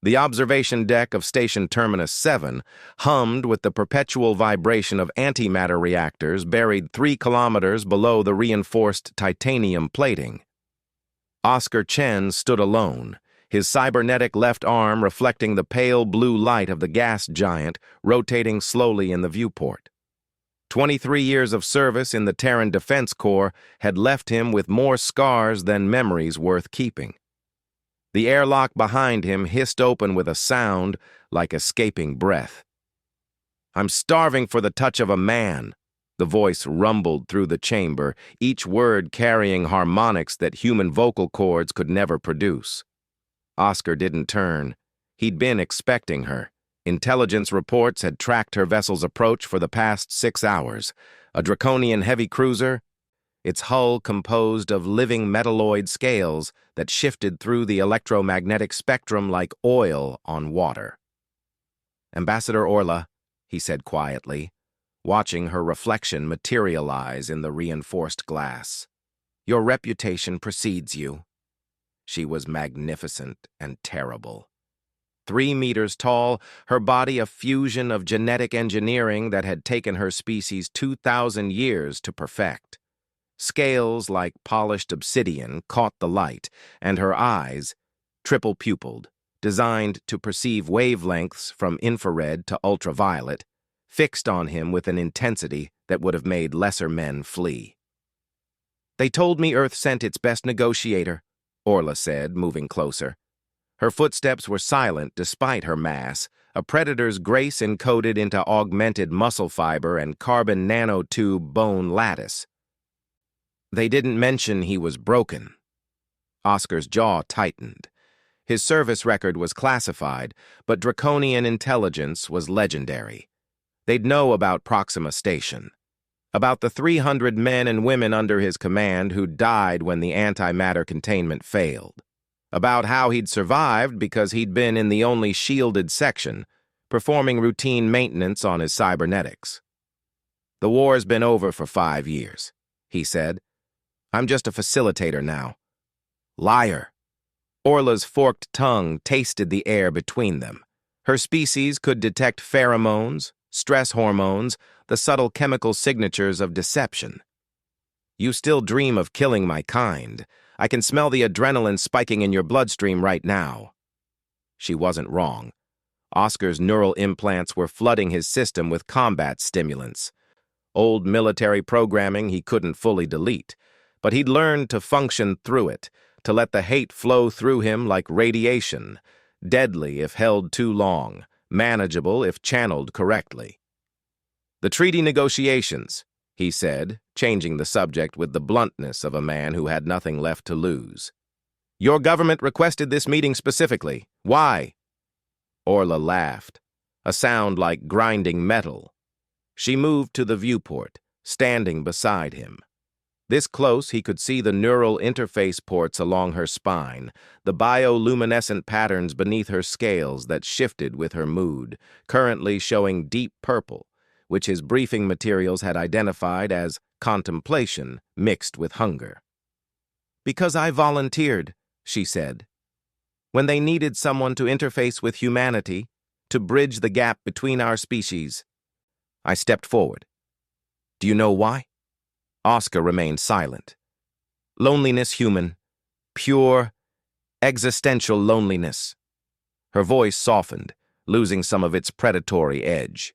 The observation deck of Station Terminus 7 hummed with the perpetual vibration of antimatter reactors buried 3 kilometers below the reinforced titanium plating. Oscar Chen stood alone, his cybernetic left arm reflecting the pale blue light of the gas giant rotating slowly in the viewport. 23 years of service in the Terran Defense Corps had left him with more scars than memories worth keeping. The airlock behind him hissed open with a sound like escaping breath. "I'm starving for the touch of a man," the voice rumbled through the chamber, each word carrying harmonics that human vocal cords could never produce. Oscar didn't turn. He'd been expecting her. Intelligence reports had tracked her vessel's approach for the past 6 hours. A draconian heavy cruiser, its hull composed of living metalloid scales that shifted through the electromagnetic spectrum like oil on water. "Ambassador Orla," he said quietly, watching her reflection materialize in the reinforced glass. "Your reputation precedes you." She was magnificent and terrible. 3 meters tall, her body a fusion of genetic engineering that had taken her species 2,000 years to perfect. Scales like polished obsidian caught the light, and her eyes, triple-pupiled, designed to perceive wavelengths from infrared to ultraviolet, fixed on him with an intensity that would have made lesser men flee. "They told me Earth sent its best negotiator," Orla said, moving closer. Her footsteps were silent despite her mass, a predator's grace encoded into augmented muscle fiber and carbon nanotube bone lattice. "They didn't mention he was broken." Oscar's jaw tightened. His service record was classified, but draconian intelligence was legendary. They'd know about Proxima Station, about the 300 men and women under his command who died when the antimatter containment failed, about how he'd survived because he'd been in the only shielded section, performing routine maintenance on his cybernetics. "The war's been over for 5 years," he said. "I'm just a facilitator now." "Liar." Orla's forked tongue tasted the air between them. Her species could detect pheromones, stress hormones, the subtle chemical signatures of deception. "You still dream of killing my kind. I can smell the adrenaline spiking in your bloodstream right now." She wasn't wrong. Oscar's neural implants were flooding his system with combat stimulants. Old military programming he couldn't fully delete, but he'd learned to function through it, to let the hate flow through him like radiation, deadly if held too long, manageable if channeled correctly. "The treaty negotiations," he said, changing the subject with the bluntness of a man who had nothing left to lose. "Your government requested this meeting specifically. Why?" Orla laughed, a sound like grinding metal. She moved to the viewport, standing beside him. This close, he could see the neural interface ports along her spine, the bioluminescent patterns beneath her scales that shifted with her mood, currently showing deep purple, which his briefing materials had identified as contemplation mixed with hunger. "Because I volunteered," she said. "When they needed someone to interface with humanity, to bridge the gap between our species." I stepped forward. "Do you know why?" Oscar remained silent. "Loneliness human. Pure, existential loneliness." Her voice softened, losing some of its predatory edge.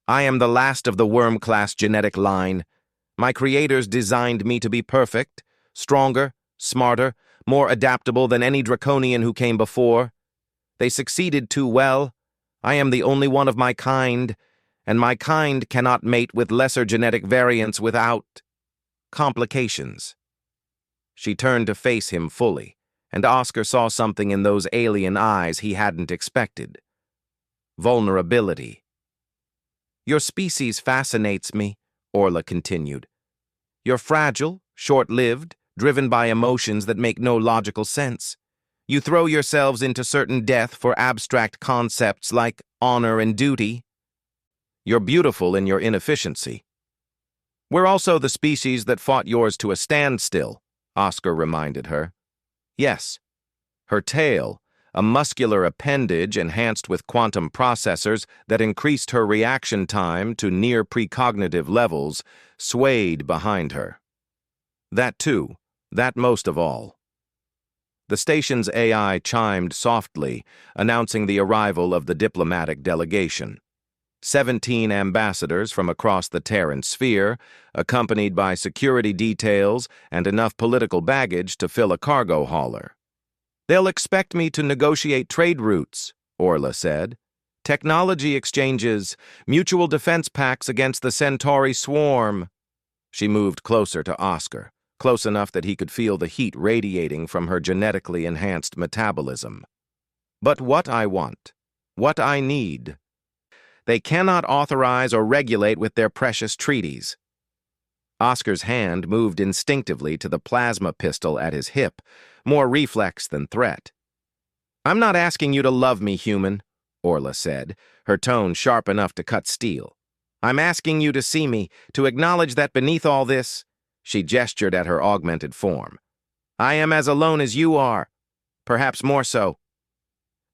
"I am the last of the worm-class genetic line. My creators designed me to be perfect, stronger, smarter, more adaptable than any draconian who came before. They succeeded too well. I am the only one of my kind, and my kind cannot mate with lesser genetic variants without complications." She turned to face him fully, and Oscar saw something in those alien eyes he hadn't expected. Vulnerability. "Your species fascinates me," Orla continued. "You're fragile, short-lived, driven by emotions that make no logical sense. You throw yourselves into certain death for abstract concepts like honor and duty. You're beautiful in your inefficiency." "We're also the species that fought yours to a standstill," Oscar reminded her. "Yes." Her tail, a muscular appendage enhanced with quantum processors that increased her reaction time to near precognitive levels, swayed behind her. That too, that most of all. The station's AI chimed softly, announcing the arrival of the diplomatic delegation. 17 ambassadors from across the Terran sphere, accompanied by security details and enough political baggage to fill a cargo hauler. "They'll expect me to negotiate trade routes," Orla said. "Technology exchanges, mutual defense pacts against the Centauri swarm." She moved closer to Oscar, close enough that he could feel the heat radiating from her genetically enhanced metabolism. "But what I want, what I need, they cannot authorize or regulate with their precious treaties." Oscar's hand moved instinctively to the plasma pistol at his hip, more reflex than threat. "I'm not asking you to love me, human," Orla said, her tone sharp enough to cut steel. "I'm asking you to see me, to acknowledge that beneath all this," she gestured at her augmented form, "I am as alone as you are, perhaps more so."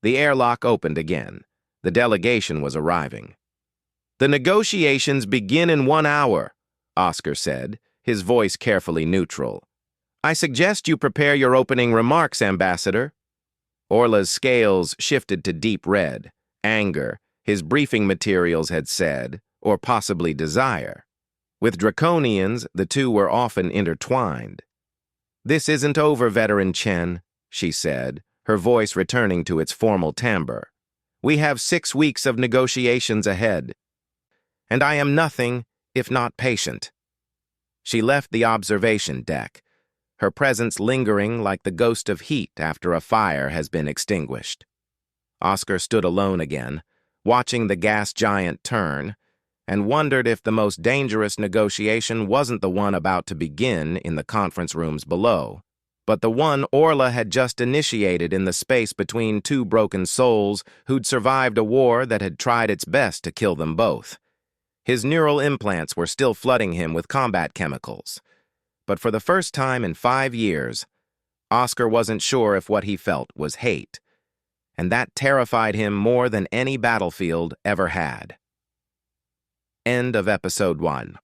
The airlock opened again. The delegation was arriving. "The negotiations begin in 1 hour," Oscar said, his voice carefully neutral. "I suggest you prepare your opening remarks, Ambassador." Orla's scales shifted to deep red, anger, his briefing materials had said, or possibly desire. With Draconians, the two were often intertwined. "This isn't over, Veteran Chen," she said, her voice returning to its formal timbre. "We have 6 weeks of negotiations ahead, and I am nothing if not patient." She left the observation deck, her presence lingering like the ghost of heat after a fire has been extinguished. Oscar stood alone again, watching the gas giant turn, and wondered if the most dangerous negotiation wasn't the one about to begin in the conference rooms below, but the one Orla had just initiated in the space between two broken souls who'd survived a war that had tried its best to kill them both. His neural implants were still flooding him with combat chemicals. But for the first time in 5 years, Oscar wasn't sure if what he felt was hate, and that terrified him more than any battlefield ever had. End of episode 1.